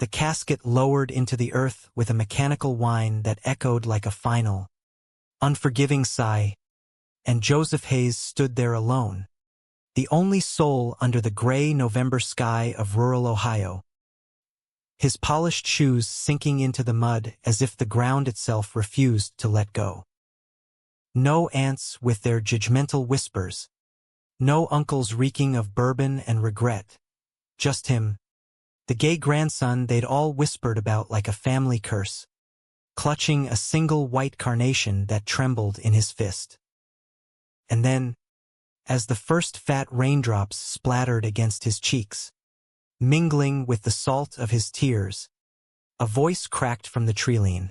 The casket lowered into the earth with a mechanical whine that echoed like a final, unforgiving sigh, and Joseph Hayes stood there alone, the only soul under the gray November sky of rural Ohio. His polished shoes sinking into the mud as if the ground itself refused to let go. No aunts with their judgmental whispers. No uncles reeking of bourbon and regret. Just him, the gay grandson they'd all whispered about like a family curse, clutching a single white carnation that trembled in his fist. And then, as the first fat raindrops splattered against his cheeks, mingling with the salt of his tears, a voice cracked from the treeline.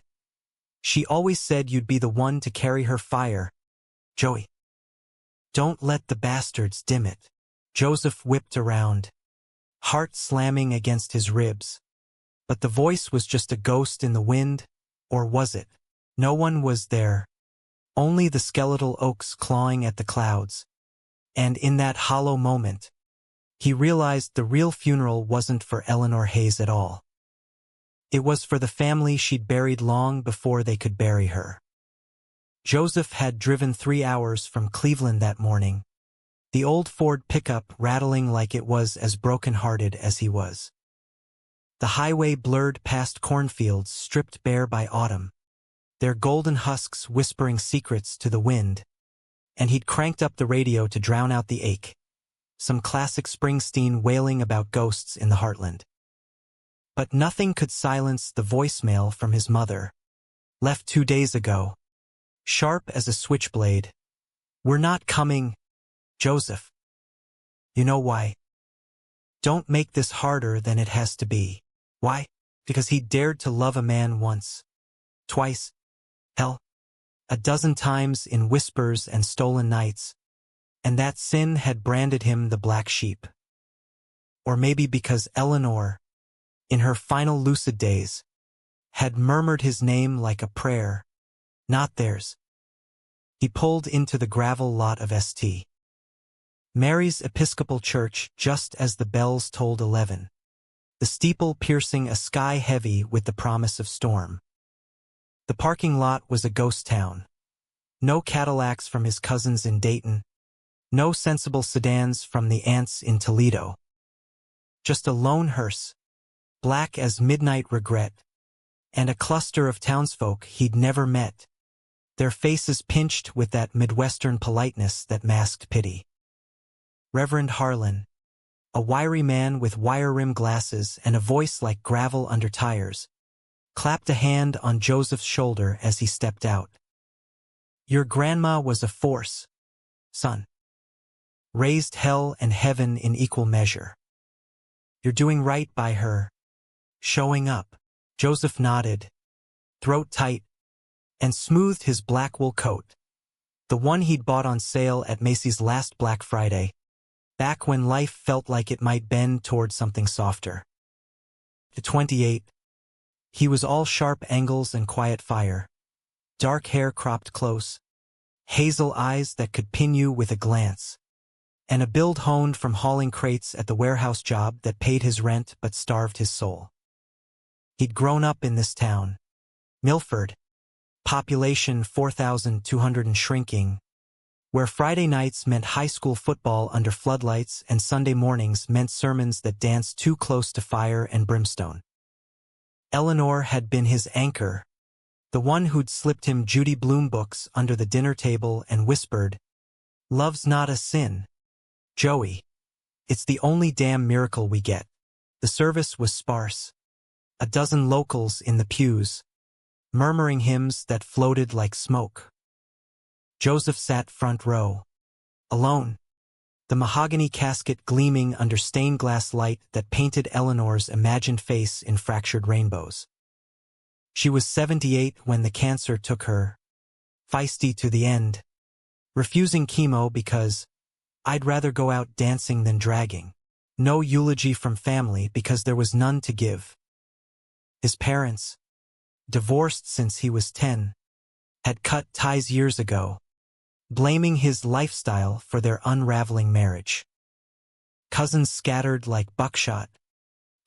"She always said you'd be the one to carry her fire, Joey. Don't let the bastards dim it." Joseph whipped around, heart slamming against his ribs. But the voice was just a ghost in the wind, or was it? No one was there, only the skeletal oaks clawing at the clouds. And in that hollow moment, he realized the real funeral wasn't for Eleanor Hayes at all. It was for the family she'd buried long before they could bury her. Joseph had driven 3 hours from Cleveland that morning, the old Ford pickup rattling like it was as broken-hearted as he was. The highway blurred past cornfields stripped bare by autumn, their golden husks whispering secrets to the wind, and he'd cranked up the radio to drown out the ache, some classic Springsteen wailing about ghosts in the heartland. But nothing could silence the voicemail from his mother, left 2 days ago, sharp as a switchblade. "We're not coming, Joseph. You know why? Don't make this harder than it has to be." Why? Because he dared to love a man once, twice, hell, a dozen times in whispers and stolen nights, and that sin had branded him the black sheep. Or maybe because Eleanor, in her final lucid days, had murmured his name like a prayer, not theirs. He pulled into the gravel lot of St. Mary's Episcopal Church just as the bells tolled 11, the steeple piercing a sky heavy with the promise of storm. The parking lot was a ghost town. No Cadillacs from his cousins in Dayton, no sensible sedans from the aunts in Toledo. Just a lone hearse, black as midnight regret, and a cluster of townsfolk he'd never met, their faces pinched with that Midwestern politeness that masked pity. Reverend Harlan, a wiry man with wire-rimmed glasses and a voice like gravel under tires, clapped a hand on Joseph's shoulder as he stepped out. "Your grandma was a force, son. Raised hell and heaven in equal measure. You're doing right by her, showing up." Joseph nodded, throat tight, and smoothed his black wool coat, the one he'd bought on sale at Macy's last Black Friday, back when life felt like it might bend toward something softer. At 28, he was all sharp angles and quiet fire, dark hair cropped close, hazel eyes that could pin you with a glance, and a build honed from hauling crates at the warehouse job that paid his rent but starved his soul. He'd grown up in this town, Milford, population 4,200 and shrinking, where Friday nights meant high school football under floodlights and Sunday mornings meant sermons that danced too close to fire and brimstone. Eleanor had been his anchor, the one who'd slipped him Judy Blume books under the dinner table and whispered, "Love's not a sin, Joey. It's the only damn miracle we get." The service was sparse, a dozen locals in the pews, murmuring hymns that floated like smoke. Joseph sat front row, alone, the mahogany casket gleaming under stained glass light that painted Eleanor's imagined face in fractured rainbows. She was 78 when the cancer took her, feisty to the end, refusing chemo because, "I'd rather go out dancing than dragging." No eulogy from family because there was none to give. His parents, divorced since he was 10, had cut ties years ago, blaming his lifestyle for their unraveling marriage. Cousins scattered like buckshot,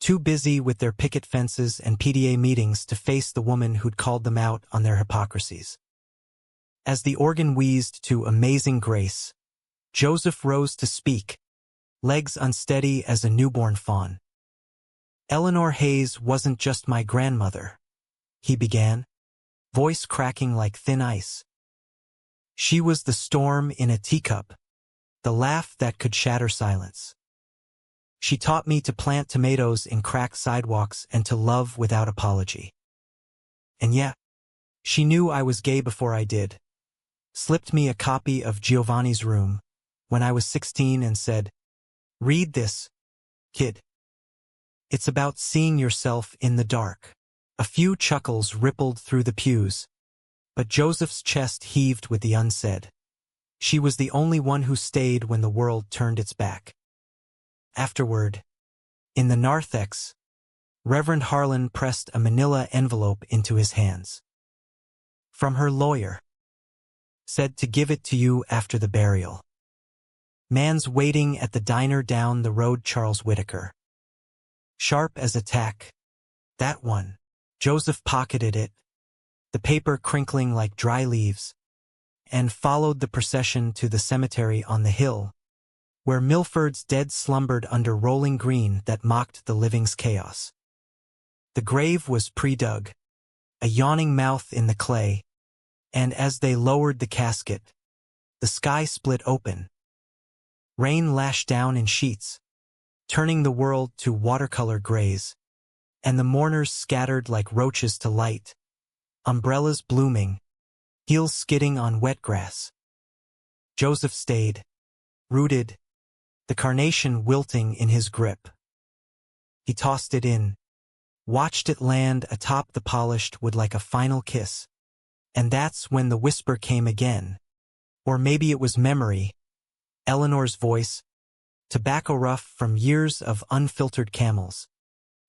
too busy with their picket fences and PTA meetings to face the woman who'd called them out on their hypocrisies. As the organ wheezed to Amazing Grace, Joseph rose to speak, legs unsteady as a newborn fawn. Eleanor Hayes wasn't just my grandmother, he began, voice cracking like thin ice. She was the storm in a teacup, the laugh that could shatter silence. She taught me to plant tomatoes in cracked sidewalks and to love without apology. And yeah, she knew I was gay before I did, slipped me a copy of Giovanni's Room when I was 16 and said, "Read this, kid. It's about seeing yourself in the dark." A few chuckles rippled through the pews, but Joseph's chest heaved with the unsaid. She was the only one who stayed when the world turned its back. Afterward, in the narthex, Reverend Harlan pressed a manila envelope into his hands. From her lawyer. Said to give it to you after the burial. Man's waiting at the diner down the road, Charles Whitaker. Sharp as a tack. That one. Joseph pocketed it, the paper crinkling like dry leaves, and followed the procession to the cemetery on the hill, where Milford's dead slumbered under rolling green that mocked the living's chaos. The grave was pre-dug, a yawning mouth in the clay, and as they lowered the casket, the sky split open. Rain lashed down in sheets, turning the world to watercolor grays, and the mourners scattered like roaches to light, umbrellas blooming, heels skidding on wet grass. Joseph stayed, rooted, the carnation wilting in his grip. He tossed it in, watched it land atop the polished wood like a final kiss, and that's when the whisper came again. Or maybe it was memory, Eleanor's voice, tobacco rough from years of unfiltered camels,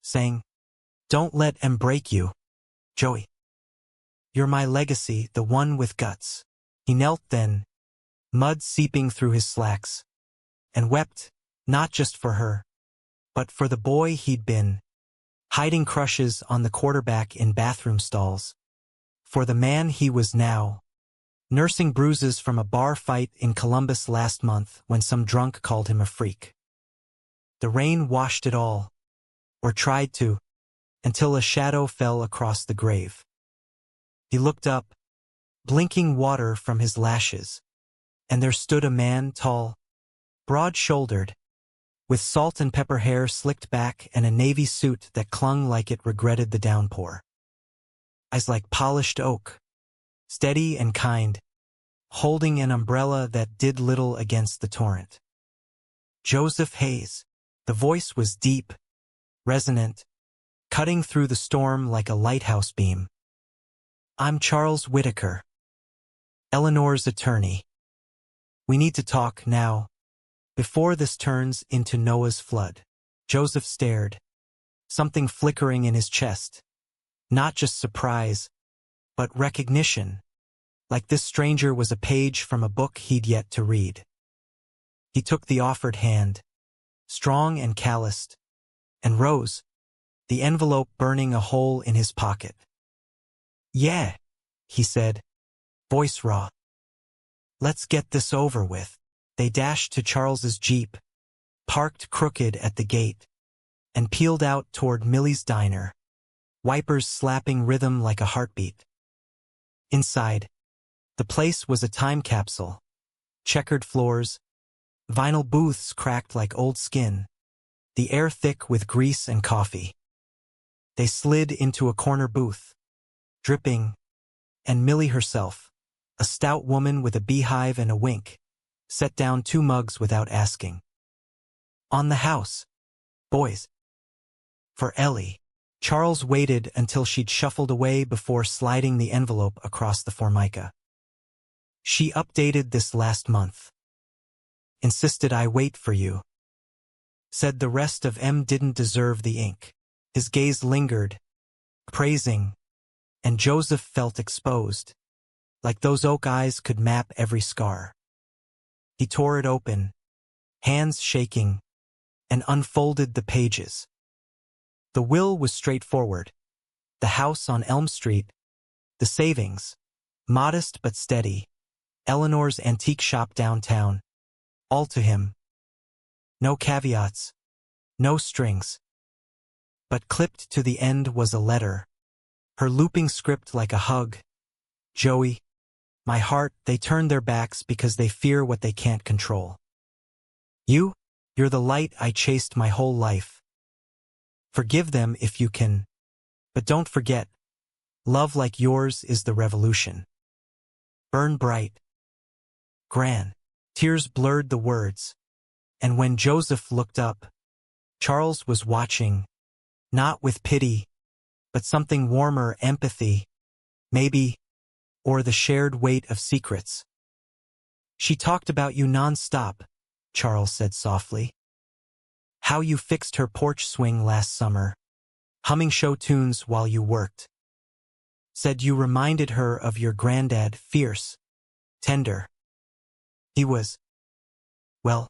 saying, "Don't let 'em break you, Joey. You're my legacy, the one with guts." He knelt then, mud seeping through his slacks, and wept, not just for her, but for the boy he'd been, hiding crushes on the quarterback in bathroom stalls, for the man he was now, nursing bruises from a bar fight in Columbus last month when some drunk called him a freak. The rain washed it all, or tried to, until a shadow fell across the grave. He looked up, blinking water from his lashes, and there stood a man tall, broad-shouldered, with salt and pepper hair slicked back and a navy suit that clung like it regretted the downpour. Eyes like polished oak, steady and kind, holding an umbrella that did little against the torrent. Joseph Hayes. The voice was deep, resonant, cutting through the storm like a lighthouse beam. "I'm Charles Whitaker, Eleanor's attorney. We need to talk now, before this turns into Noah's flood." Joseph stared, something flickering in his chest, not just surprise, but recognition, like this stranger was a page from a book he'd yet to read. He took the offered hand, strong and calloused, and rose, the envelope burning a hole in his pocket. "Yeah," he said, voice raw. "Let's get this over with." They dashed to Charles's Jeep, parked crooked at the gate, and peeled out toward Millie's diner, wipers slapping rhythm like a heartbeat. Inside, the place was a time capsule, checkered floors, vinyl booths cracked like old skin, the air thick with grease and coffee. They slid into a corner booth, dripping, and Millie herself, a stout woman with a beehive and a wink, set down 2 mugs without asking. "On the house, boys." For Ellie. Charles waited until she'd shuffled away before sliding the envelope across the formica. "She updated this last month. Insisted I wait for you. Said the rest of 'em didn't deserve the ink." His gaze lingered, praising, and Joseph felt exposed, like those oak eyes could map every scar. He tore it open, hands shaking, and unfolded the pages. The will was straightforward. The house on Elm Street, the savings, modest but steady, Eleanor's antique shop downtown, all to him. No caveats, no strings. But clipped to the end was a letter, her looping script like a hug. Joey, my heart, they turn their backs because they fear what they can't control. You're the light I chased my whole life. Forgive them if you can, but don't forget, love like yours is the revolution. Burn bright. Gran. Tears blurred the words, and when Joseph looked up, Charles was watching, not with pity, but something warmer, empathy, maybe, or the shared weight of secrets. She talked about you non-stop, Charles said softly. How you fixed her porch swing last summer, humming show tunes while you worked. Said you reminded her of your granddad, fierce, tender. He was, well,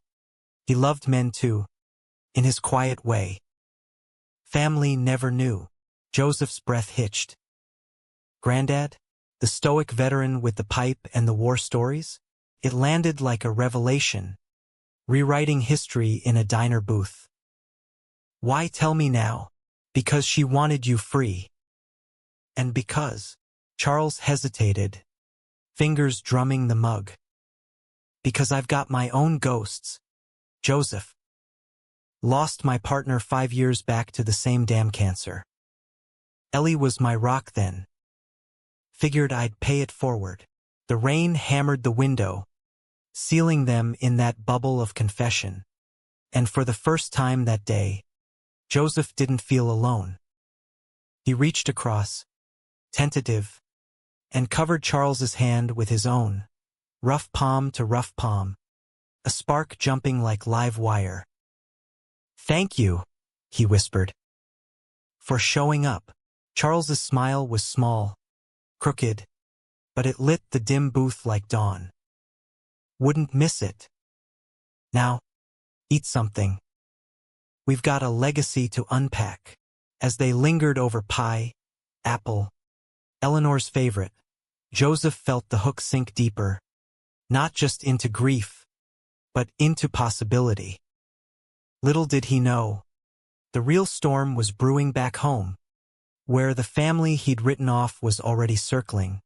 he loved men too, in his quiet way. Family never knew. Joseph's breath hitched. Granddad, the stoic veteran with the pipe and the war stories? It landed like a revelation, rewriting history in a diner booth. Why tell me now? Because she wanted you free. And because, Charles hesitated, fingers drumming the mug. Because I've got my own ghosts. Joseph. Lost my partner 5 years back to the same damn cancer. Ellie was my rock then. Figured I'd pay it forward. The rain hammered the window, sealing them in that bubble of confession. And for the first time that day, Joseph didn't feel alone. He reached across, tentative, and covered Charles's hand with his own, rough palm to rough palm, a spark jumping like live wire. Thank you, he whispered, for showing up. Charles's smile was small, crooked, but it lit the dim booth like dawn. Wouldn't miss it. Now, eat something. We've got a legacy to unpack. As they lingered over pie, apple, Eleanor's favorite, Joseph felt the hook sink deeper, not just into grief, but into possibility. Little did he know, the real storm was brewing back home, where the family he'd written off was already circling,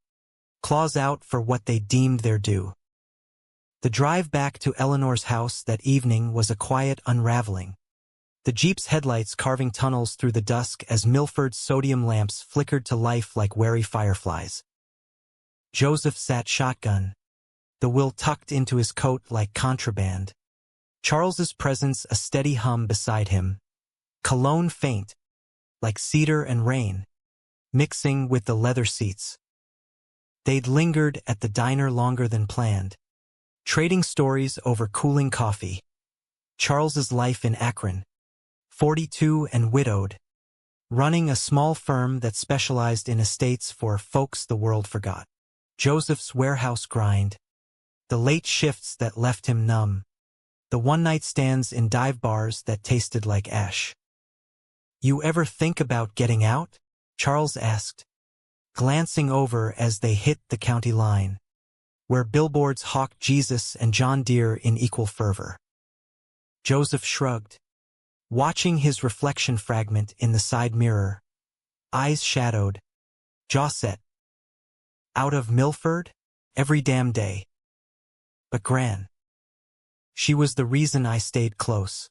claws out for what they deemed their due. The drive back to Eleanor's house that evening was a quiet unraveling, the Jeep's headlights carving tunnels through the dusk as Milford's sodium lamps flickered to life like wary fireflies. Joseph sat shotgun, the will tucked into his coat like contraband. Charles's presence a steady hum beside him, cologne faint, like cedar and rain, mixing with the leather seats. They'd lingered at the diner longer than planned, trading stories over cooling coffee. Charles's life in Akron, 42 and widowed, running a small firm that specialized in estates for folks the world forgot. Joseph's warehouse grind, the late shifts that left him numb, the one-night stands in dive bars that tasted like ash. You ever think about getting out? Charles asked, glancing over as they hit the county line, where billboards hawked Jesus and John Deere in equal fervor. Joseph shrugged, watching his reflection fragment in the side mirror, eyes shadowed, jaw set. Out of Milford? Every damn day. But Gran. She was the reason I stayed close.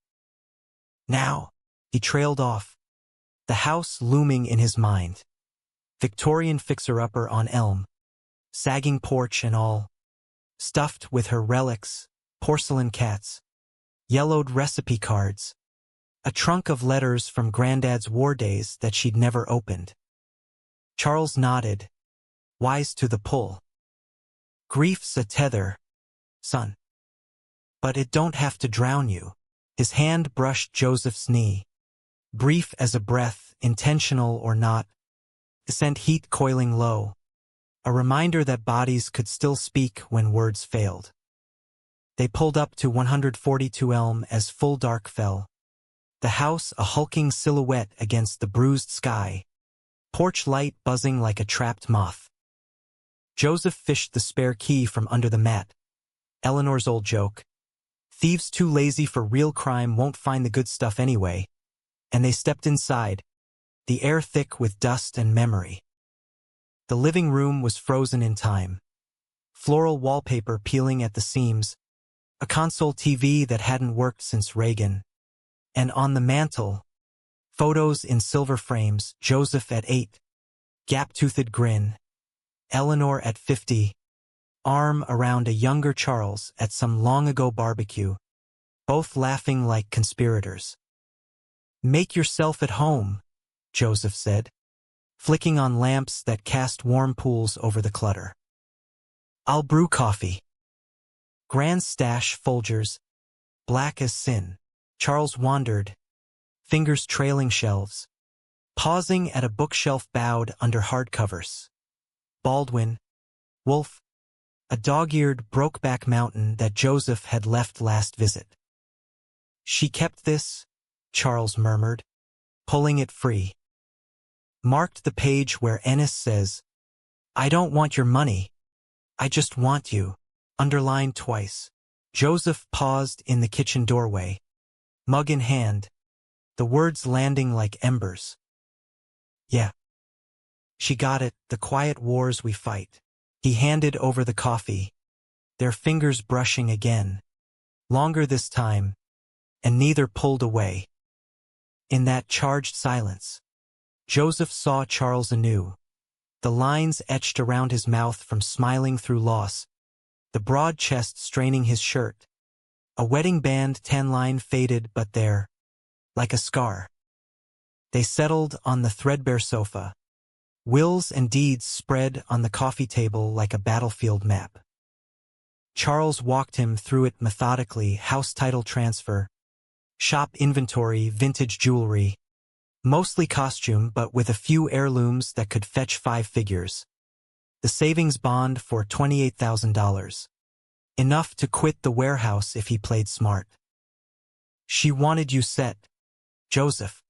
Now, he trailed off, the house looming in his mind. Victorian fixer-upper on Elm, sagging porch and all, stuffed with her relics, porcelain cats, yellowed recipe cards, a trunk of letters from Granddad's war days that she'd never opened. Charles nodded, wise to the pull. Grief's a tether, son. But it don't have to drown you. His hand brushed Joseph's knee. Brief as a breath, intentional or not, sent heat coiling low, a reminder that bodies could still speak when words failed. They pulled up to 142 Elm as full dark fell, The house a hulking silhouette against the bruised sky. Porch light buzzing like a trapped moth. Joseph fished the spare key from under the mat. Eleanor's old joke. Thieves too lazy for real crime won't find the good stuff anyway. And they stepped inside, the air thick with dust and memory. The living room was frozen in time. Floral wallpaper peeling at the seams, a console TV that hadn't worked since Reagan. And on the mantel, photos in silver frames, Joseph at 8, gap-toothed grin, Eleanor at 50, arm around a younger Charles at some long-ago barbecue, both laughing like conspirators. "Make yourself at home," Joseph said, flicking on lamps that cast warm pools over the clutter. "I'll brew coffee." Grand stash Folgers, black as sin. Charles wandered, fingers trailing shelves, pausing at a bookshelf bowed under hardcovers. Baldwin, Wolf, a dog-eared Brokeback Mountain that Joseph had left last visit. "She kept this," Charles murmured, pulling it free. Marked the page where Ennis says, "I don't want your money. I just want you," underlined twice. Joseph paused in the kitchen doorway, mug in hand, the words landing like embers. "Yeah. She got it, the quiet wars we fight." He handed over the coffee, their fingers brushing again, longer this time, and neither pulled away. In that charged silence, Joseph saw Charles anew, the lines etched around his mouth from smiling through loss, the broad chest straining his shirt, a wedding band tan-line faded but there, like a scar. They settled on the threadbare sofa, wills and deeds spread on the coffee table like a battlefield map. Charles walked him through it methodically: house title transfer, shop inventory, vintage jewelry, mostly costume but with a few heirlooms that could fetch 5 figures. The savings bond for $28,000. Enough to quit the warehouse if he played smart. "She wanted you set, Joseph.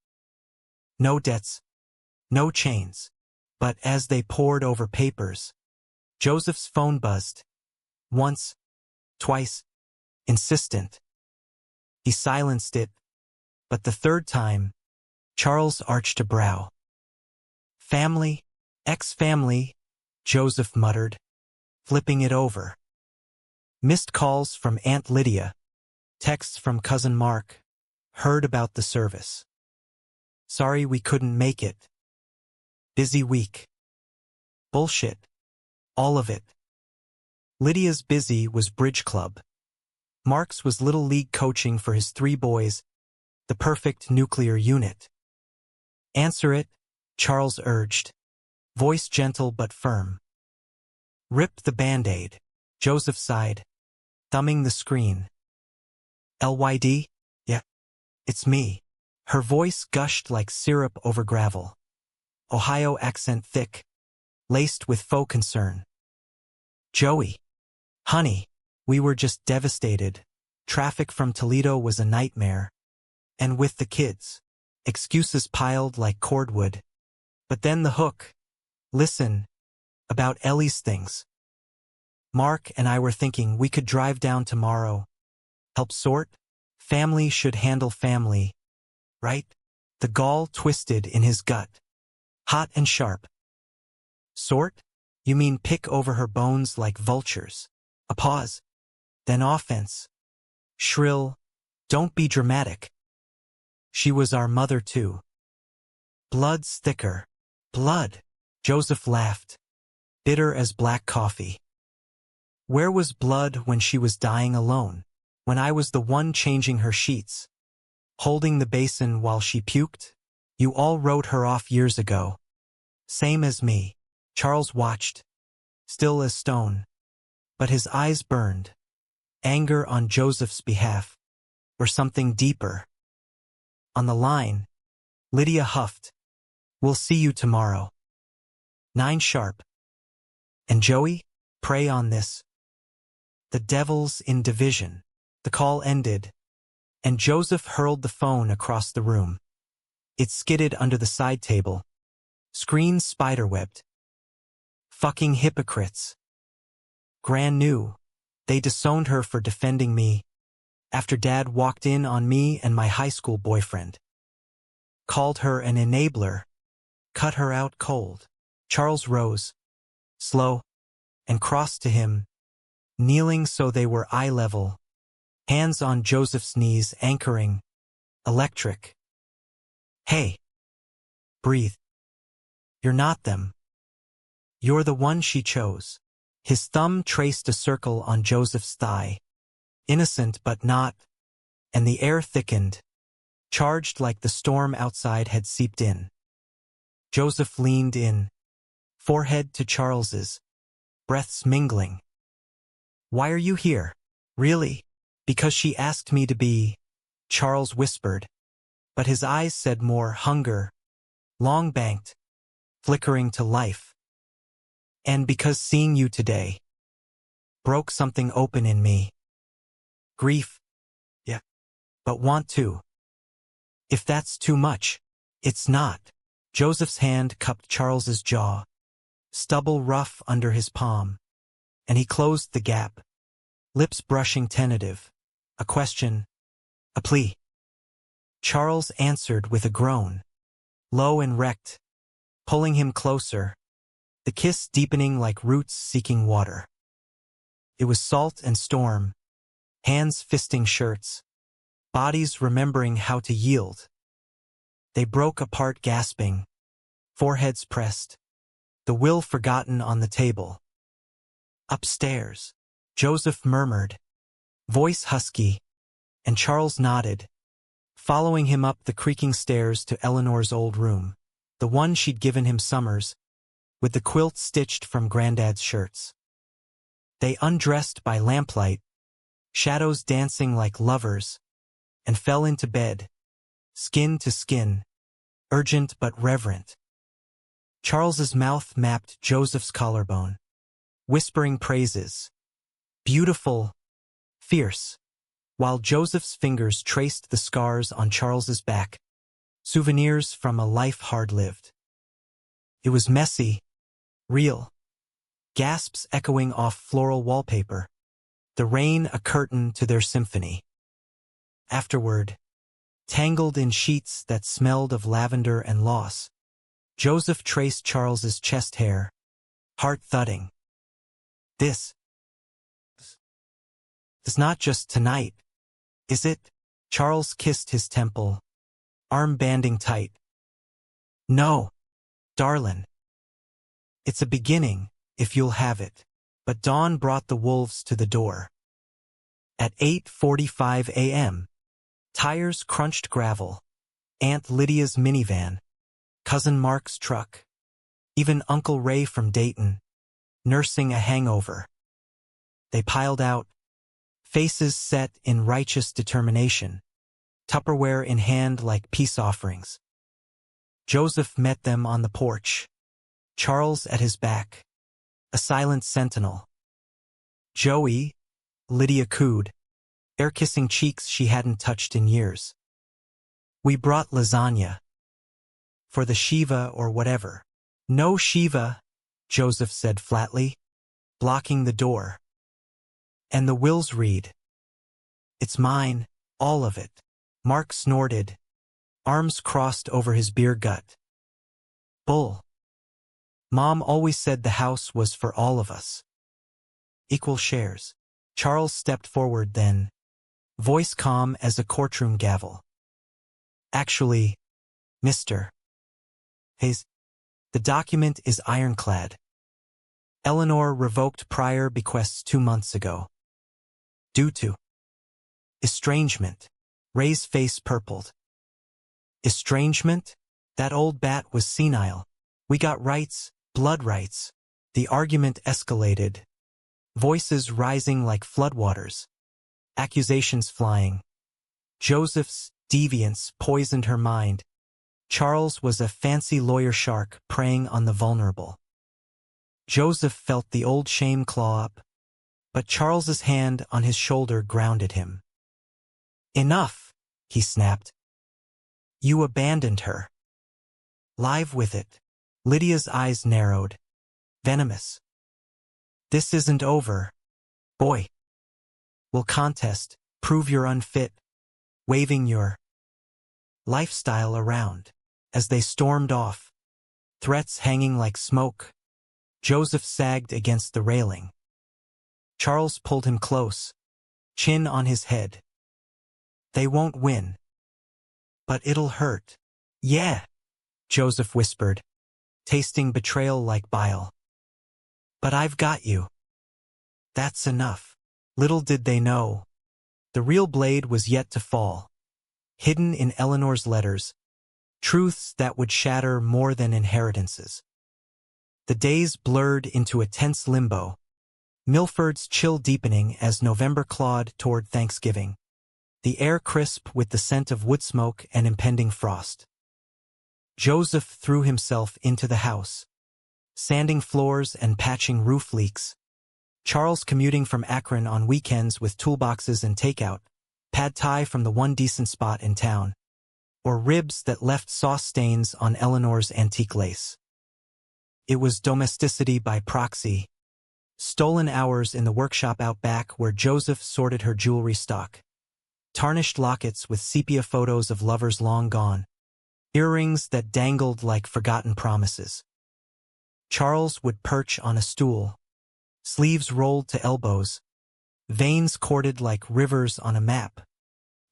No debts, no chains." But as they pored over papers, Joseph's phone buzzed. Once, twice, insistent. He silenced it, but the third time, Charles arched a brow. "Family, ex-family," Joseph muttered, flipping it over. Missed calls from Aunt Lydia, texts from Cousin Mark, heard about the service. "Sorry we couldn't make it. Busy week." Bullshit. All of it. Lydia's busy was bridge club. Mark's was little league coaching for his 3 boys, the perfect nuclear unit. "Answer it," Charles urged, voice gentle but firm. "Rip the Band-Aid," Joseph sighed, thumbing the screen. "LYD? Yeah, it's me." Her voice gushed like syrup over gravel. Ohio accent thick, laced with faux concern. "Joey. Honey, we were just devastated. Traffic from Toledo was a nightmare. And with the kids, excuses piled like cordwood. But then the hook. Listen, about Ellie's things. Mark and I were thinking we could drive down tomorrow. Help sort? Family should handle family, right?" The gall twisted in his gut, hot and sharp. "Sort? You mean pick over her bones like vultures?" A pause. Then offense. Shrill, "Don't be dramatic. She was our mother too." "Blood's thicker." "Blood," Joseph laughed, bitter as black coffee. "Where was blood when she was dying alone? When I was the one changing her sheets, holding the basin while she puked? You all wrote her off years ago. Same as me." Charles watched, still as stone, but his eyes burned. Anger on Joseph's behalf, or something deeper. On the line, Lydia huffed, "We'll see you tomorrow. 9 sharp. And Joey, pray on this. The devil's in division." The call ended, and Joseph hurled the phone across the room. It skidded under the side table. Screen spiderwebbed. Fucking hypocrites. Gran knew. They disowned her for defending me after Dad walked in on me and my high school boyfriend. Called her an enabler. Cut her out cold. Charles rose, slow, and crossed to him, kneeling so they were eye level, hands on Joseph's knees anchoring, electric. Hey. Breathe. You're not them. You're the one she chose. His thumb traced a circle on Joseph's thigh. Innocent but not, and the air thickened, charged like the storm outside had seeped in. Joseph leaned in, forehead to Charles's, breaths mingling. Why are you here? Really? Because she asked me to be, Charles whispered, but his eyes said more hunger, long banked, flickering to life. And because seeing you today broke something open in me. Grief. Yeah. But want to. If that's too much, it's not. Joseph's hand cupped Charles's jaw, stubble rough under his palm, and he closed the gap, lips brushing tentative. A question. A plea. Charles answered with a groan, low and wrecked, pulling him closer, the kiss deepening like roots seeking water. It was salt and storm, hands fisting shirts, bodies remembering how to yield. They broke apart gasping, foreheads pressed, the will forgotten on the table. Upstairs, Joseph murmured, voice husky, and Charles nodded, following him up the creaking stairs to Eleanor's old room, the one she'd given him summers, with the quilt stitched from Granddad's shirts. They undressed by lamplight, shadows dancing like lovers, and fell into bed, skin to skin, urgent but reverent. Charles's mouth mapped Joseph's collarbone, whispering praises. Beautiful, fierce, while Joseph's fingers traced the scars on Charles's back, souvenirs from a life hard-lived. It was messy, real, gasps echoing off floral wallpaper, the rain a curtain to their symphony. Afterward, tangled in sheets that smelled of lavender and loss, Joseph traced Charles's chest hair, heart thudding. This is not just tonight, is it? Charles kissed his temple, arm banding tight. No, darlin'. It's a beginning, if you'll have it. But dawn brought the wolves to the door. At 8:45 a.m., tires crunched gravel, Aunt Lydia's minivan, Cousin Mark's truck, even Uncle Ray from Dayton, nursing a hangover. They piled out, faces set in righteous determination, Tupperware in hand like peace offerings. Joseph met them on the porch, Charles at his back, a silent sentinel. Joey, Lydia cooed, air-kissing cheeks she hadn't touched in years. We brought lasagna. For the Shiva or whatever. No Shiva, Joseph said flatly, blocking the door. And the wills read. It's mine, all of it. Mark snorted, arms crossed over his beer gut. Bull. Mom always said the house was for all of us. Equal shares. Charles stepped forward then, voice calm as a courtroom gavel. Actually, Mr. Hayes, the document is ironclad. Eleanor revoked prior bequests 2 months ago. Due to estrangement. Ray's face purpled. Estrangement? That old bat was senile. We got rights, blood rights. The argument escalated. Voices rising like floodwaters. Accusations flying. Joseph's deviance poisoned her mind. Charles was a fancy lawyer shark preying on the vulnerable. Joseph felt the old shame claw up, but Charles's hand on his shoulder grounded him. Enough, he snapped. You abandoned her. Live with it. Lydia's eyes narrowed. Venomous. This isn't over. Boy. We'll contest, prove you're unfit, waving your lifestyle around. As they stormed off, threats hanging like smoke, Joseph sagged against the railing. Charles pulled him close, chin on his head. They won't win. But it'll hurt. Yeah, Joseph whispered, tasting betrayal like bile. But I've got you. That's enough. Little did they know, the real blade was yet to fall. Hidden in Eleanor's letters, truths that would shatter more than inheritances. The days blurred into a tense limbo, Milford's chill deepening as November clawed toward Thanksgiving, the air crisp with the scent of wood smoke and impending frost. Joseph threw himself into the house, sanding floors and patching roof leaks. Charles commuting from Akron on weekends with toolboxes and takeout, pad thai from the one decent spot in town, or ribs that left sauce stains on Eleanor's antique lace. It was domesticity by proxy, stolen hours in the workshop out back where Joseph sorted her jewelry stock, tarnished lockets with sepia photos of lovers long gone, earrings that dangled like forgotten promises. Charles would perch on a stool, sleeves rolled to elbows, veins corded like rivers on a map,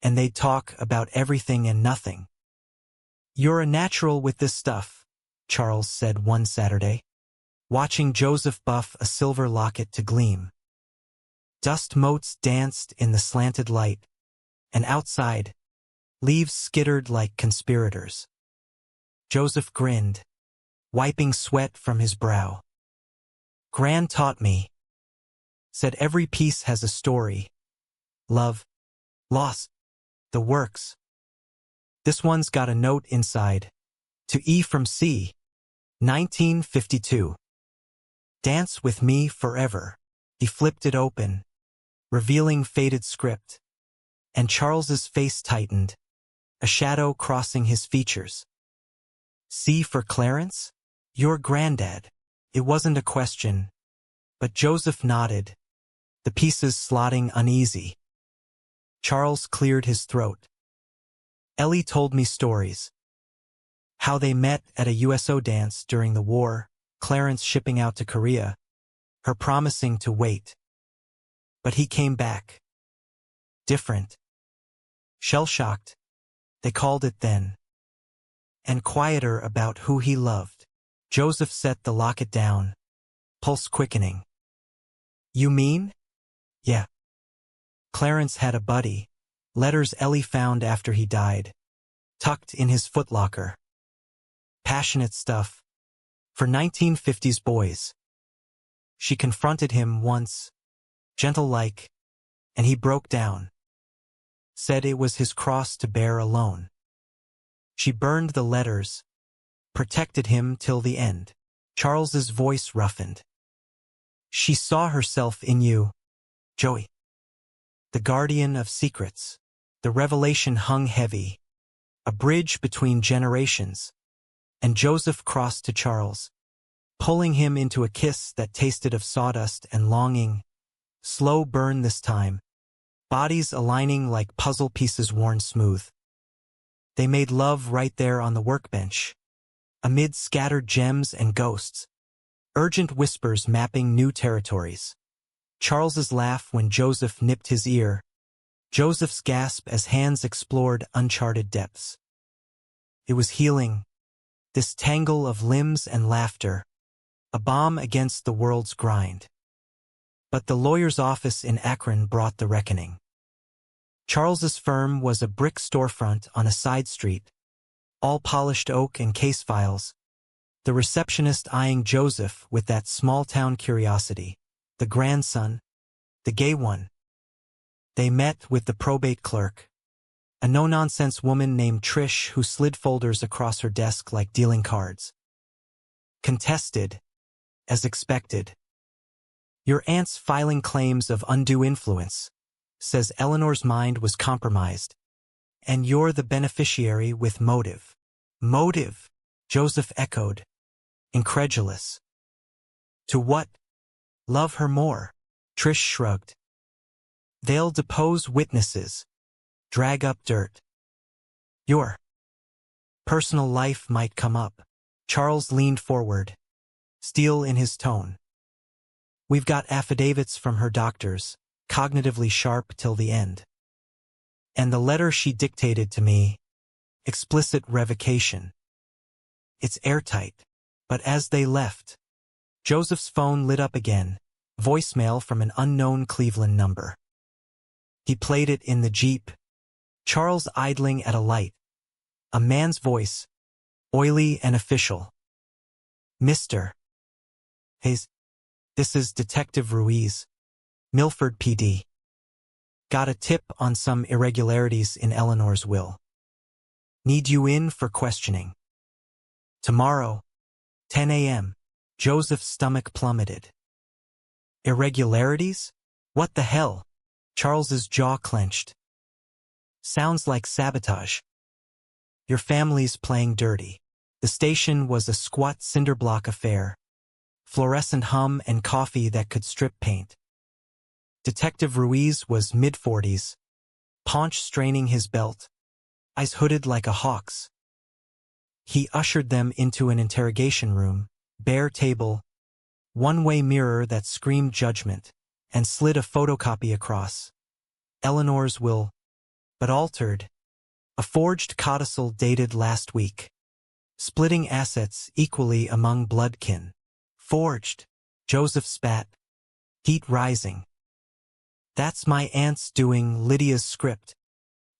and they'd talk about everything and nothing. You're a natural with this stuff, Charles said one Saturday, watching Joseph buff a silver locket to gleam. Dust motes danced in the slanted light, and outside, leaves skittered like conspirators. Joseph grinned, wiping sweat from his brow. Gran taught me, said every piece has a story. Love, loss, the works. This one's got a note inside. To E from C, 1952. Dance with me forever. He flipped it open, revealing faded script, and Charles's face tightened, a shadow crossing his features. C for Clarence? Your granddad. It wasn't a question, but Joseph nodded, the pieces slotting uneasy. Charles cleared his throat. Ellie told me stories. How they met at a USO dance during the war, Clarence shipping out to Korea, her promising to wait. But he came back. Different. Shell-shocked, they called it then. And quieter about who he loved. Joseph set the locket down, pulse quickening. You mean? Yeah. Clarence had a buddy, letters Ellie found after he died, tucked in his footlocker. Passionate stuff, for 1950s boys. She confronted him once, gentle-like, and he broke down. Said it was his cross to bear alone. She burned the letters, protected him till the end. Charles's voice roughened. She saw herself in you, Joey. The guardian of secrets. The revelation hung heavy, a bridge between generations, and Joseph crossed to Charles, pulling him into a kiss that tasted of sawdust and longing. Slow burn this time, bodies aligning like puzzle pieces worn smooth. They made love right there on the workbench, amid scattered gems and ghosts, urgent whispers mapping new territories. Charles's laugh when Joseph nipped his ear, Joseph's gasp as hands explored uncharted depths. It was healing, this tangle of limbs and laughter, a balm against the world's grind. But the lawyer's office in Akron brought the reckoning. Charles's firm was a brick storefront on a side street, all polished oak and case files, the receptionist eyeing Joseph with that small-town curiosity, the grandson, the gay one. They met with the probate clerk, a no-nonsense woman named Trish who slid folders across her desk like dealing cards. Contested, as expected. Your aunt's filing claims of undue influence, says Eleanor's mind was compromised, And you're the beneficiary with motive. Motive? Joseph echoed, incredulous. To what? Love her more. Trish shrugged. They'll depose witnesses. Drag up dirt. Your personal life might come up. Charles leaned forward, steel in his tone. We've got affidavits from her doctors, cognitively sharp till the end. And the letter she dictated to me, explicit revocation. It's airtight. But as they left, Joseph's phone lit up again, voicemail from an unknown Cleveland number. He played it in the Jeep, Charles idling at a light. A man's voice, oily and official. Mr. Hayes, this is Detective Ruiz, Milford PD. Got a tip on some irregularities in Eleanor's will. Need you in for questioning. Tomorrow, 10 a.m. Joseph's stomach plummeted. Irregularities? What the hell? Charles's jaw clenched. Sounds like sabotage. Your family's playing dirty. The station was a squat cinderblock affair. Fluorescent hum and coffee that could strip paint. Detective Ruiz was mid-40s, paunch straining his belt, eyes hooded like a hawk's. He ushered them into an interrogation room, bare table, one-way mirror that screamed judgment, and slid a photocopy across. Eleanor's will, but altered, a forged codicil dated last week, splitting assets equally among bloodkin. Forged, Joseph spat, heat rising. That's my aunt's doing Lydia's script.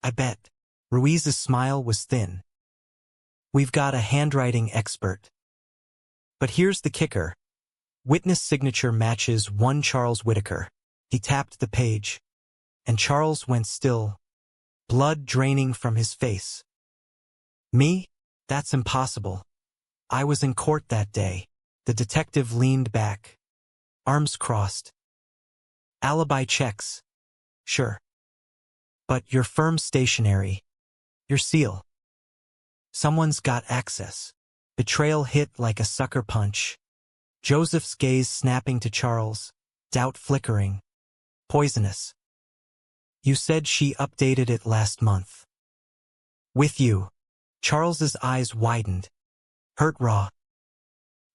I bet. Ruiz's smile was thin. We've got a handwriting expert. But here's the kicker. Witness signature matches one Charles Whitaker. He tapped the page, and Charles went still, blood draining from his face. Me? That's impossible. I was in court that day. The detective leaned back, arms crossed. Alibi checks. Sure. But your firm's stationary. Your seal. Someone's got access. Betrayal hit like a sucker punch. Joseph's gaze snapping to Charles, doubt flickering. Poisonous. You said she updated it last month. With you. Charles's eyes widened. Hurt raw.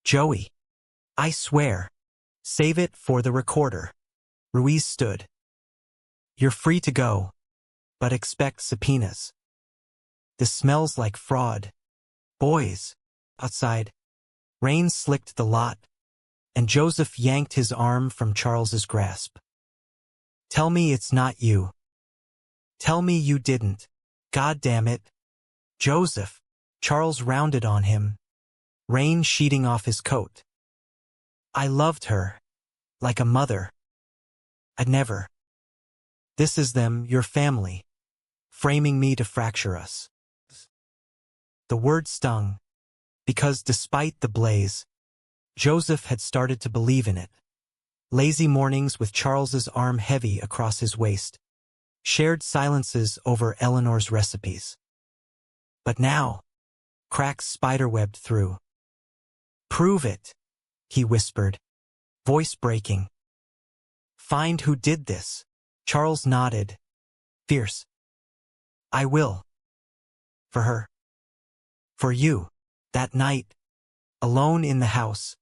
Joey. I swear. Save it for the recorder. Ruiz stood. You're free to go, but expect subpoenas. This smells like fraud. Boys. Outside. Rain slicked the lot, and Joseph yanked his arm from Charles's grasp. Tell me it's not you. Tell me you didn't. God damn it. Joseph. Charles rounded on him, rain sheeting off his coat. I loved her. Like a mother. I'd never. This is them, your family, framing me to fracture us. The word stung, because despite the blaze, Joseph had started to believe in it. Lazy mornings with Charles's arm heavy across his waist, shared silences over Eleanor's recipes. But now, cracks spiderwebbed through. Prove it, he whispered, voice breaking. Find who did this. Charles nodded, fierce. I will. For her. For you. That night, alone in the house,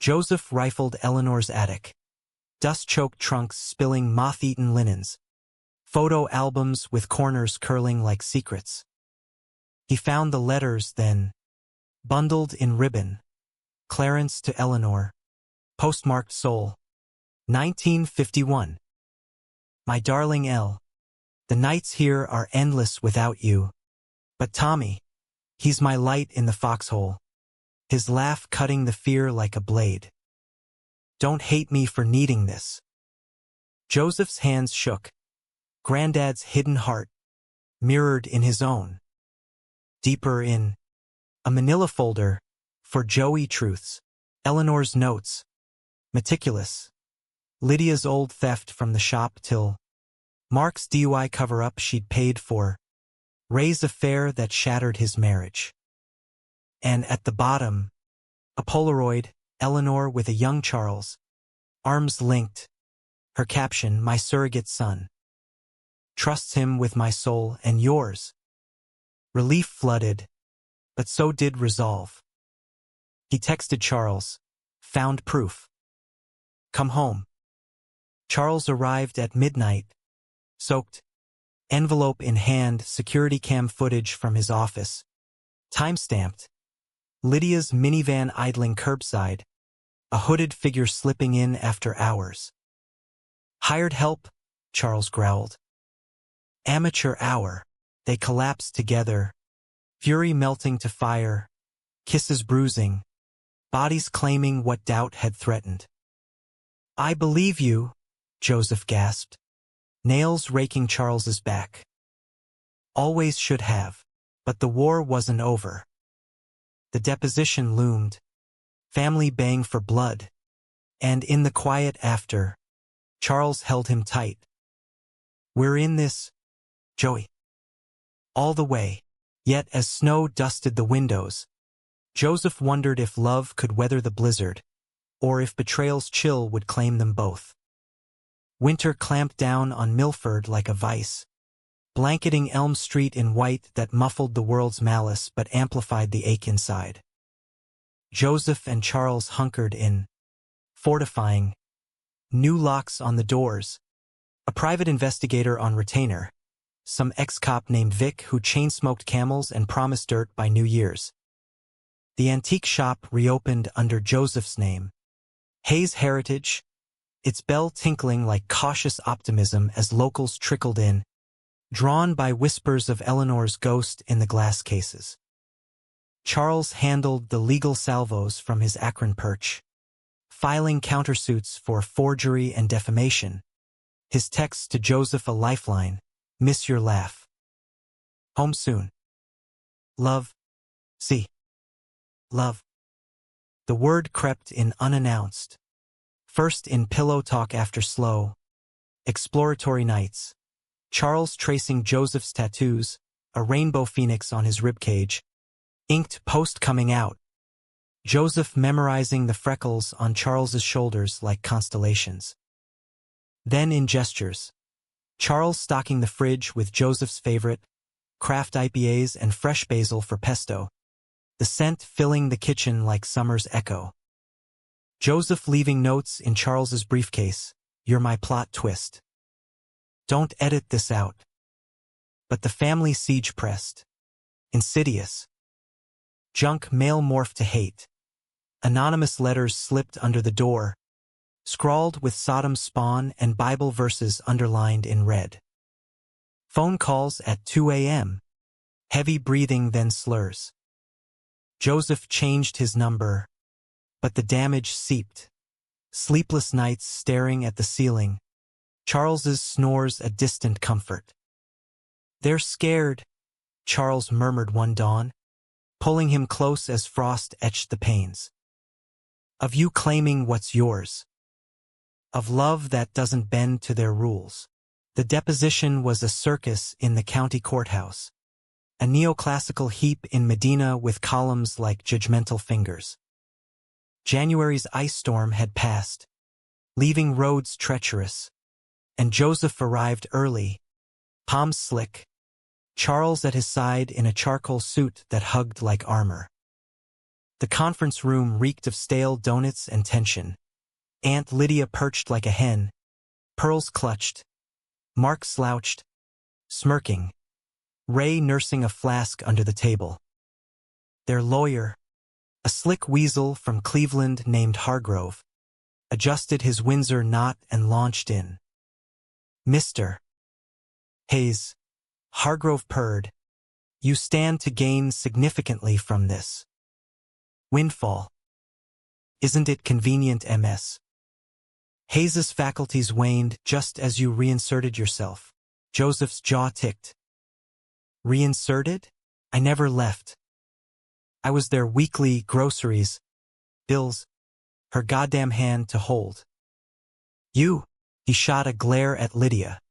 Joseph rifled Eleanor's attic. Dust-choked trunks spilling moth-eaten linens. Photo albums with corners curling like secrets. He found the letters then, bundled in ribbon. Clarence to Eleanor. Postmarked Seoul. 1951. My darling Elle. The nights here are endless without you. But Tommy, he's my light in the foxhole. His laugh cutting the fear like a blade. Don't hate me for needing this. Joseph's hands shook. Granddad's hidden heart, mirrored in his own. Deeper in, a manila folder, for Joey truths. Eleanor's notes. Meticulous. Lydia's old theft from the shop till Mark's DUI cover-up she'd paid for. Ray's affair that shattered his marriage. And at the bottom, a Polaroid, Eleanor with a young Charles, arms linked. Her caption, "My surrogate son. Trusts him with my soul and yours." Relief flooded, but so did resolve. He texted Charles, "Found proof. Come home." Charles arrived at midnight, soaked, envelope in hand, security cam footage from his office. Timestamped. Lydia's minivan idling curbside, a hooded figure slipping in after hours. "Hired help," Charles growled. "Amateur hour." They collapsed together, fury melting to fire, kisses bruising, bodies claiming what doubt had threatened. "I believe you," Joseph gasped, nails raking Charles's back. Always should have. But the war wasn't over. The deposition loomed, family baying for blood, and in the quiet after, Charles held him tight. "We're in this, Joey." All the way. Yet as snow dusted the windows, Joseph wondered if love could weather the blizzard, or if betrayal's chill would claim them both. Winter clamped down on Milford like a vice, blanketing Elm Street in white that muffled the world's malice but amplified the ache inside. Joseph and Charles hunkered in, fortifying. New locks on the doors, a private investigator on retainer, some ex-cop named Vic who chain-smoked camels and promised dirt by New Year's. The antique shop reopened under Joseph's name, Hayes Heritage, its bell tinkling like cautious optimism as locals trickled in, drawn by whispers of Eleanor's ghost in the glass cases. Charles handled the legal salvos from his Akron perch, filing countersuits for forgery and defamation, his text to Joseph a lifeline, "Miss your laugh. Home soon. Love. See. Love." The word crept in unannounced, first in pillow talk after slow, exploratory nights, Charles tracing Joseph's tattoos, a rainbow phoenix on his ribcage, inked post coming out, Joseph memorizing the freckles on Charles's shoulders like constellations. Then in gestures, Charles stocking the fridge with Joseph's favorite, craft IPAs and fresh basil for pesto, the scent filling the kitchen like summer's echo. Joseph leaving notes in Charles's briefcase, "You're my plot twist. Don't edit this out." But the family siege pressed. Insidious. Junk mail morphed to hate. Anonymous letters slipped under the door, scrawled with Sodom's spawn and Bible verses underlined in red. Phone calls at 2 a.m. Heavy breathing, then slurs. Joseph changed his number, but the damage seeped. Sleepless nights staring at the ceiling, Charles's snores a distant comfort. "They're scared," Charles murmured one dawn, pulling him close as frost etched the panes. "Of you claiming what's yours. Of love that doesn't bend to their rules." The deposition was a circus in the county courthouse, a neoclassical heap in Medina with columns like judgmental fingers. January's ice storm had passed, leaving roads treacherous, and Joseph arrived early, palms slick, Charles at his side in a charcoal suit that hugged like armor. The conference room reeked of stale donuts and tension. Aunt Lydia perched like a hen, pearls clutched, Mark slouched, smirking, Ray nursing a flask under the table. Their lawyer, a slick weasel from Cleveland named Hargrove, adjusted his Windsor knot and launched in. "Mr. Hayes," Hargrove purred, "you stand to gain significantly from this windfall. Isn't it convenient, Ms.?" Hayes's faculties waned just as you reinserted yourself. Joseph's jaw ticked. "Reinserted? I never left. I was their weekly groceries, bills, her goddamn hand to hold." "You," he shot a glare at Lydia.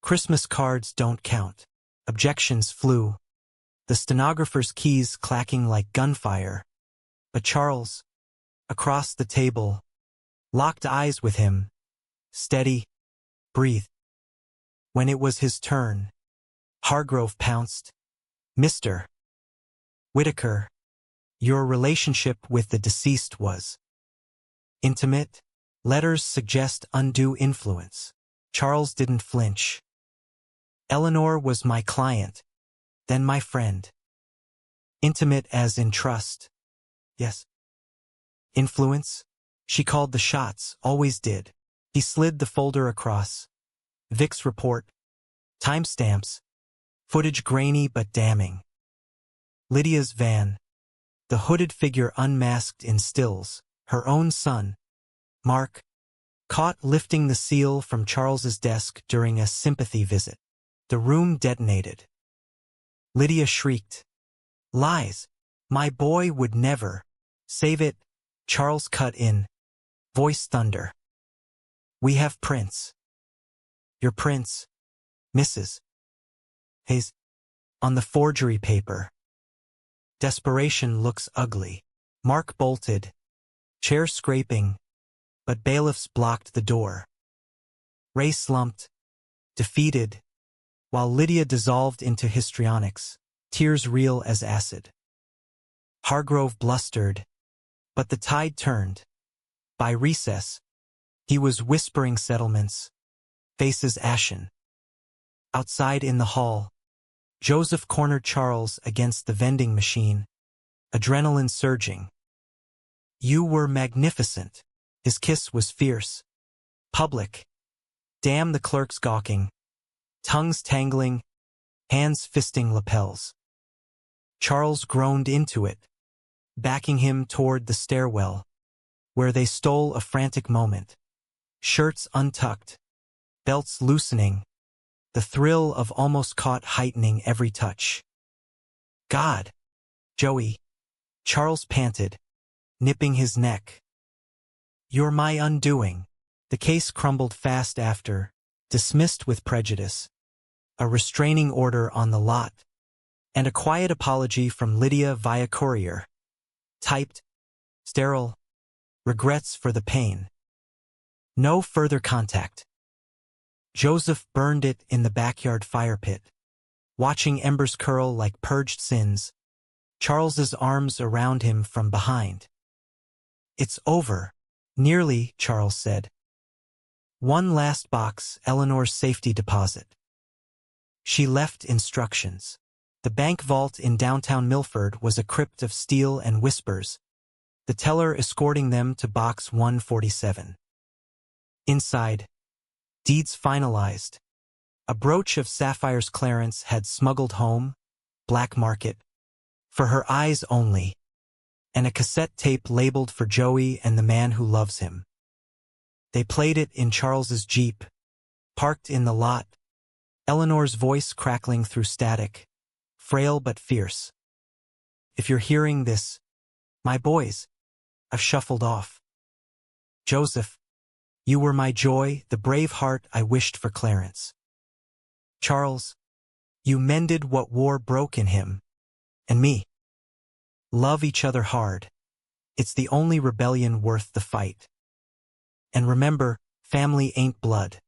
"Christmas cards don't count." Objections flew, the stenographer's keys clacking like gunfire. But Charles, across the table, locked eyes with him. Steady, breathe. When it was his turn, Hargrove pounced. Mr. Whitaker, your relationship with the deceased was intimate. Letters suggest undue influence. Charles didn't flinch. Eleanor was my client, then my friend. Intimate as in trust. Yes. Influence? She called the shots, always did. He slid the folder across. Vic's report. Timestamps. Footage grainy but damning. Lydia's van. The hooded figure unmasked in stills. Her own son, Mark, caught lifting the seal from Charles's desk during a sympathy visit. The room detonated. Lydia shrieked. Lies. My boy would never. Save it. Charles cut in. Voice thunder. We have prints. Your prints, Mrs. Hayes, on the forgery paper. Desperation looks ugly. Mark bolted. Chair scraping, but bailiffs blocked the door. Ray slumped, defeated, while Lydia dissolved into histrionics, tears real as acid. Hargrove blustered, but the tide turned. By recess, he was whispering settlements, faces ashen. Outside in the hall, Joseph cornered Charles against the vending machine, adrenaline surging. You were magnificent. His kiss was fierce. Public. Damn the clerks gawking. Tongues tangling, hands fisting lapels. Charles groaned into it, backing him toward the stairwell, where they stole a frantic moment. Shirts untucked, belts loosening, the thrill of almost caught heightening every touch. God! Joey! Charles panted, nipping his neck. You're my undoing. The case crumbled fast after, dismissed with prejudice. A restraining order on the lot, and a quiet apology from Lydia via courier. Typed, sterile, regrets for the pain. No further contact. Joseph burned it in the backyard fire pit, watching embers curl like purged sins, Charles's arms around him from behind. It's over. Nearly, Charles said. One last box, Eleanor's safety deposit. She left instructions. The bank vault in downtown Milford was a crypt of steel and whispers, the teller escorting them to box 147. Inside, deeds finalized. A brooch of sapphires Clarence had smuggled home, black market, for her eyes only, and a cassette tape labeled for Joey and the man who loves him. They played it in Charles's Jeep, parked in the lot, Eleanor's voice crackling through static, frail but fierce. If you're hearing this, my boys, I've shuffled off. Joseph, you were my joy, the brave heart I wished for Clarence. Charles, you mended what war broke in him, and me. Love each other hard. It's the only rebellion worth the fight. And remember, family ain't blood.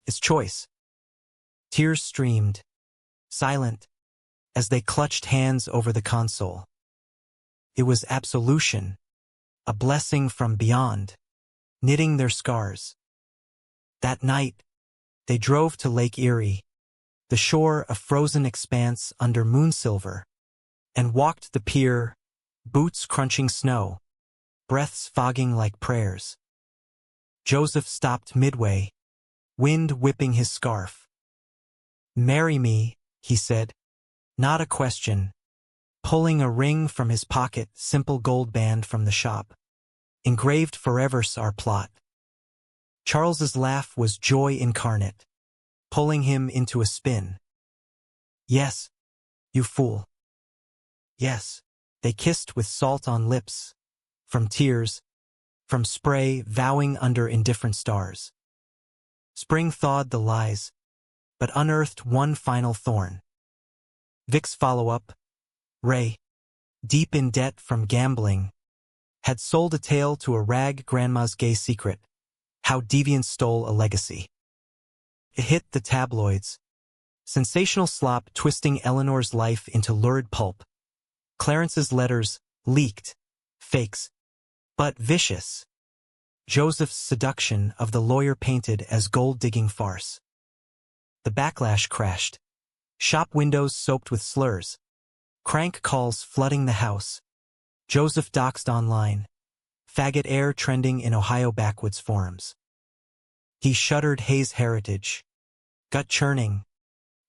It's choice. Tears streamed, silent, as they clutched hands over the console. It was absolution, a blessing from beyond, knitting their scars. That night, they drove to Lake Erie, the shore a frozen expanse under moonsilver, and walked the pier, boots crunching snow, breaths fogging like prayers. Joseph stopped midway, wind whipping his scarf. Marry me, he said, not a question, pulling a ring from his pocket, simple gold band from the shop. Engraved forever's our plot. Charles's laugh was joy incarnate, pulling him into a spin. Yes, you fool. Yes, they kissed with salt on lips, from tears, from spray vowing under indifferent stars. Spring thawed the lies, but unearthed one final thorn. Vic's follow-up, Ray, deep in debt from gambling, had sold a tale to a rag grandma's gay secret, how deviance stole a legacy. It hit the tabloids. Sensational slop twisting Eleanor's life into lurid pulp. Clarence's letters leaked, fakes, but vicious. Joseph's seduction of the lawyer painted as gold-digging farce. The backlash crashed. Shop windows soaked with slurs. Crank calls flooding the house. Joseph doxed online. Faggot air trending in Ohio backwoods forums. He shuttered Hayes' heritage. Gut-churning,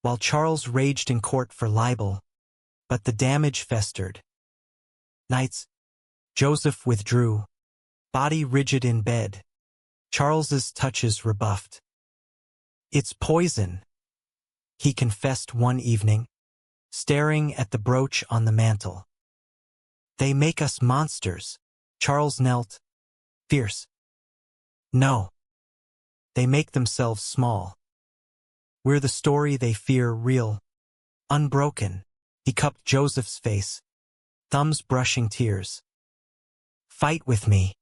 while Charles raged in court for libel. But the damage festered. Nights, Joseph withdrew, body rigid in bed. Charles's touches rebuffed. It's poison, he confessed one evening, staring at the brooch on the mantel. They make us monsters, Charles knelt, fierce. No. They make themselves small. We're the story they fear real, unbroken. He cupped Joseph's face, thumbs brushing tears. Fight with me,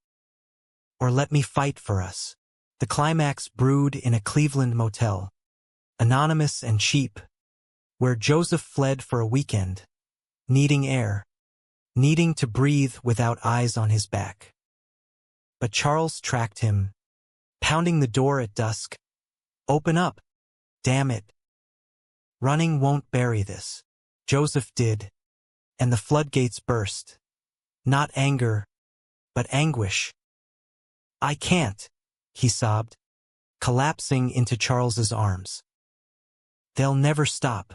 or let me fight for us. The climax brewed in a Cleveland motel, anonymous and cheap, where Joseph fled for a weekend, needing air, needing to breathe without eyes on his back. But Charles tracked him, pounding the door at dusk. Open up, damn it. Running won't bury this. Joseph did, and the floodgates burst. Not anger, but anguish. I can't, he sobbed, collapsing into Charles's arms. They'll never stop.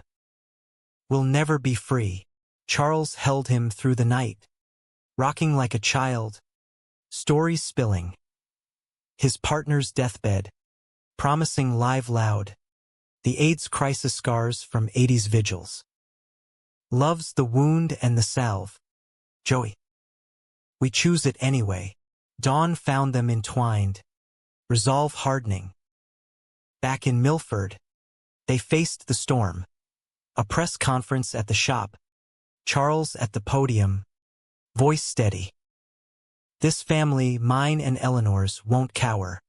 We'll never be free. Charles held him through the night, rocking like a child, stories spilling. His partner's deathbed, promising live loud, the AIDS crisis scars from 80s vigils. Love's the wound and the salve. Joey. We choose it anyway. Dawn found them entwined, resolve hardening. Back in Milford, they faced the storm. A press conference at the shop, Charles at the podium, voice steady. This family, mine and Eleanor's, won't cower.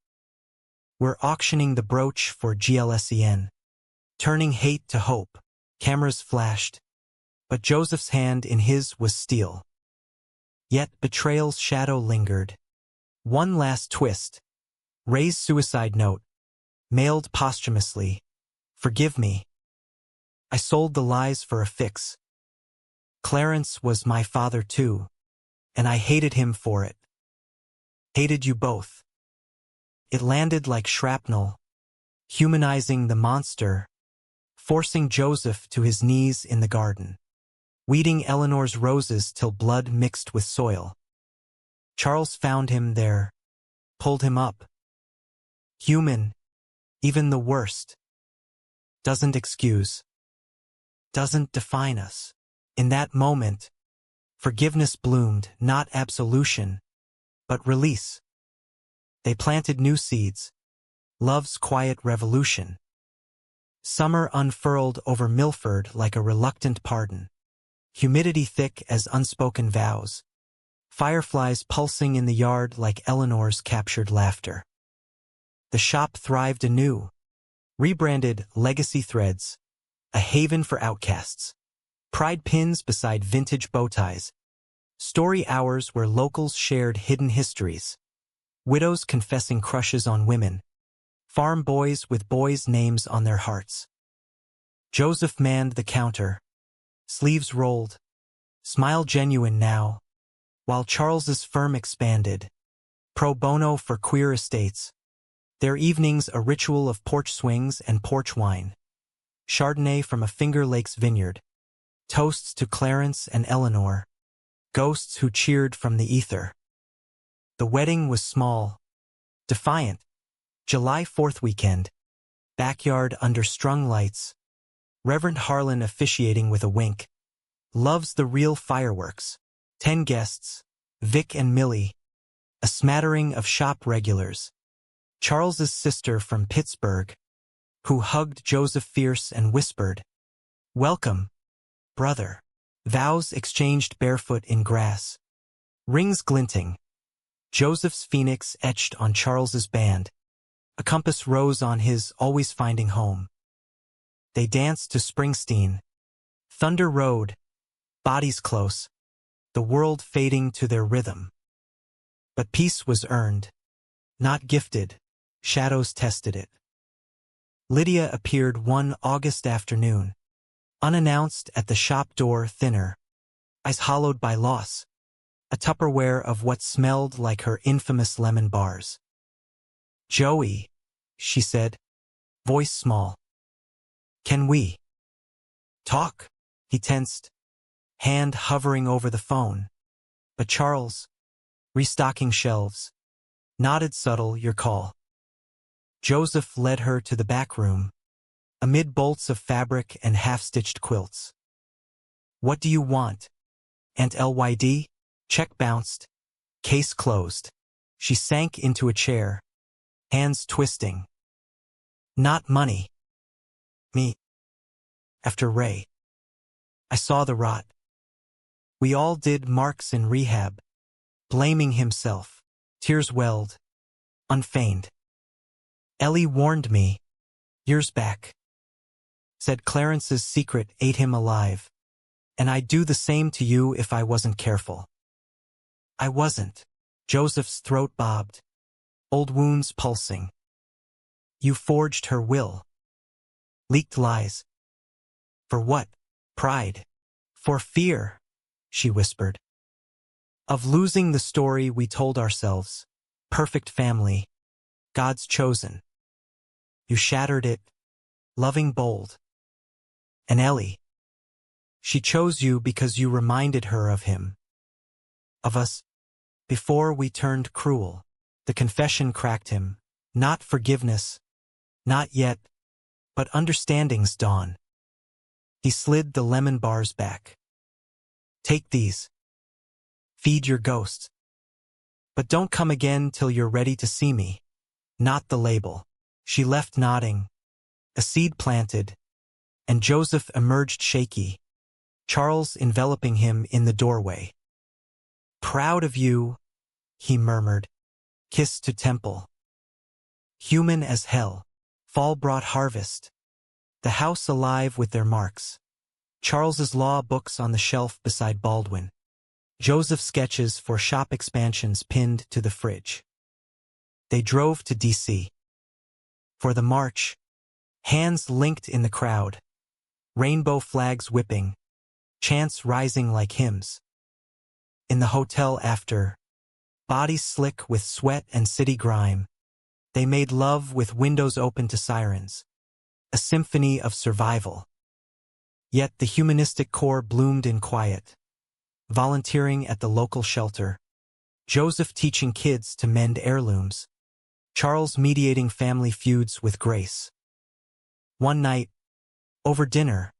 We're auctioning the brooch for GLSEN, turning hate to hope. Cameras flashed, but Joseph's hand in his was steel. Yet betrayal's shadow lingered. One last twist. Ray's suicide note, mailed posthumously. Forgive me. I sold the lies for a fix. Clarence was my father too, and I hated him for it. Hated you both. It landed like shrapnel, humanizing the monster, forcing Joseph to his knees in the garden, weeding Eleanor's roses till blood mixed with soil. Charles found him there, pulled him up. Human, even the worst, doesn't excuse, doesn't define us. In that moment, forgiveness bloomed, not absolution, but release. They planted new seeds, love's quiet revolution. Summer unfurled over Milford like a reluctant pardon. Humidity thick as unspoken vows. Fireflies pulsing in the yard like Eleanor's captured laughter. The shop thrived anew. Rebranded Legacy Threads, a haven for outcasts. Pride pins beside vintage bow ties. Story hours where locals shared hidden histories. Widows confessing crushes on women. Farm boys with boys' names on their hearts. Joseph manned the counter. Sleeves rolled. Smile genuine now. While Charles's firm expanded. Pro bono for queer estates. Their evenings a ritual of porch swings and porch wine. Chardonnay from a Finger Lakes vineyard. Toasts to Clarence and Eleanor. Ghosts who cheered from the ether. The wedding was small. Defiant. July 4th weekend. Backyard under strung lights. Reverend Harlan officiating with a wink. Loves the real fireworks. 10 guests. Vic and Millie. A smattering of shop regulars. Charles's sister from Pittsburgh. who hugged Joseph fierce and whispered, "Welcome, brother." Vows exchanged barefoot in grass. Rings glinting. Joseph's phoenix etched on Charles's band. A compass rose on his, always finding home. They danced to Springsteen. Thunder rode, bodies close, the world fading to their rhythm. But peace was earned, not gifted. Shadows tested it. Lydia appeared one August afternoon, unannounced at the shop door, thinner, eyes hollowed by loss, a Tupperware of what smelled like her infamous lemon bars. "Joey," she said, voice small. "Can we talk?" He tensed, hand hovering over the phone. But Charles, restocking shelves, nodded subtle, "Your call." Joseph led her to the back room, amid bolts of fabric and half-stitched quilts. "What do you want, Aunt Lyd?" Check bounced, case closed. She sank into a chair, hands twisting. "Not money. Me. After Ray. I saw the rot. We all did." Mark's in rehab, blaming himself. Tears welled, unfeigned. "Ellie warned me, years back. Said Clarence's secret ate him alive. And I'd do the same to you if I wasn't careful." "I wasn't." Joseph's throat bobbed, old wounds pulsing. "You forged her will. Leaked lies. For what? Pride. For fear," she whispered, "of losing the story we told ourselves. Perfect family. God's chosen. You shattered it, loving bold. And Ellie. She chose you because you reminded her of him. Of us. Before we turned cruel." The confession cracked him. Not forgiveness. Not yet. But understanding's dawn. He slid the lemon bars back. "Take these. Feed your ghosts. But don't come again till you're ready to see me." Not the label. She left nodding. A seed planted. And Joseph emerged shaky, Charles enveloping him in the doorway. "Proud of you," he murmured, kiss to temple. Human as hell. Fall brought harvest. The house alive with their marks. Charles's law books on the shelf beside Baldwin. Joseph's sketches for shop expansions pinned to the fridge. They drove to D.C. for the march, hands linked in the crowd, rainbow flags whipping, chants rising like hymns. In the hotel after, bodies slick with sweat and city grime, they made love with windows open to sirens, a symphony of survival. Yet the humanistic core bloomed in quiet, volunteering at the local shelter, Joseph teaching kids to mend heirlooms, Charles mediating family feuds with grace. One night, over dinner,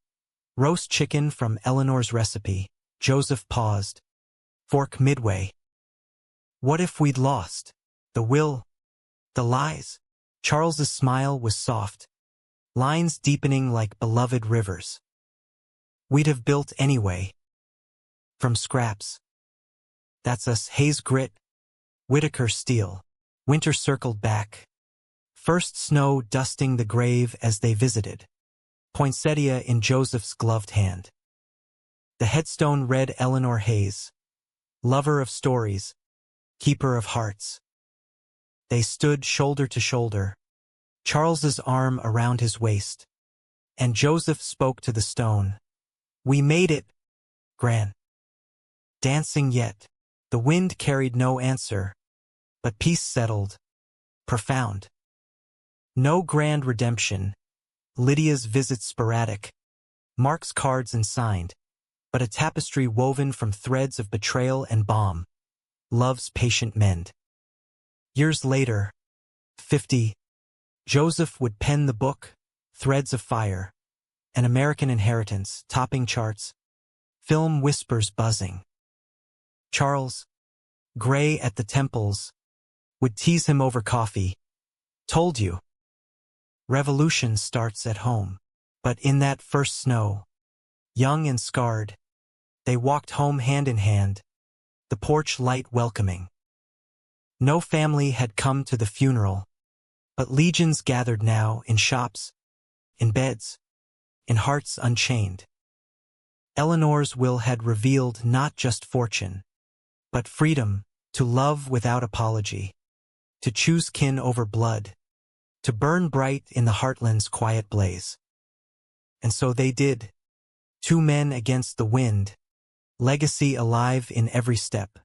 roast chicken from Eleanor's recipe, Joseph paused, fork midway. What if we'd lost? The will? The lies? Charles's smile was soft, lines deepening like beloved rivers. We'd have built anyway. From scraps. That's us. Hayes grit, Whitaker steel. Winter circled back. First snow dusting the grave as they visited. Poinsettia in Joseph's gloved hand. The headstone read Eleanor Hayes, lover of stories, keeper of hearts. They stood shoulder to shoulder, Charles's arm around his waist, and Joseph spoke to the stone. We made it, Gran. Dancing yet. The wind carried no answer, but peace settled, profound. No grand redemption, Lydia's visits sporadic, Mark's cards unsigned, but a tapestry woven from threads of betrayal and balm, love's patient mend. Years later, 50, Joseph would pen the book, Threads of Fire, An American Inheritance, topping charts, film whispers buzzing. Charles, gray at the temples, would tease him over coffee. Told you. Revolution starts at home. But in that first snow, young and scarred, they walked home hand in hand, the porch light welcoming. No family had come to the funeral, but legions gathered now in shops, in beds, in hearts unchained. Eleanor's will had revealed not just fortune, but freedom to love without apology, to choose kin over blood, to burn bright in the heartland's quiet blaze. And so they did. Two men against the wind, legacy alive in every step.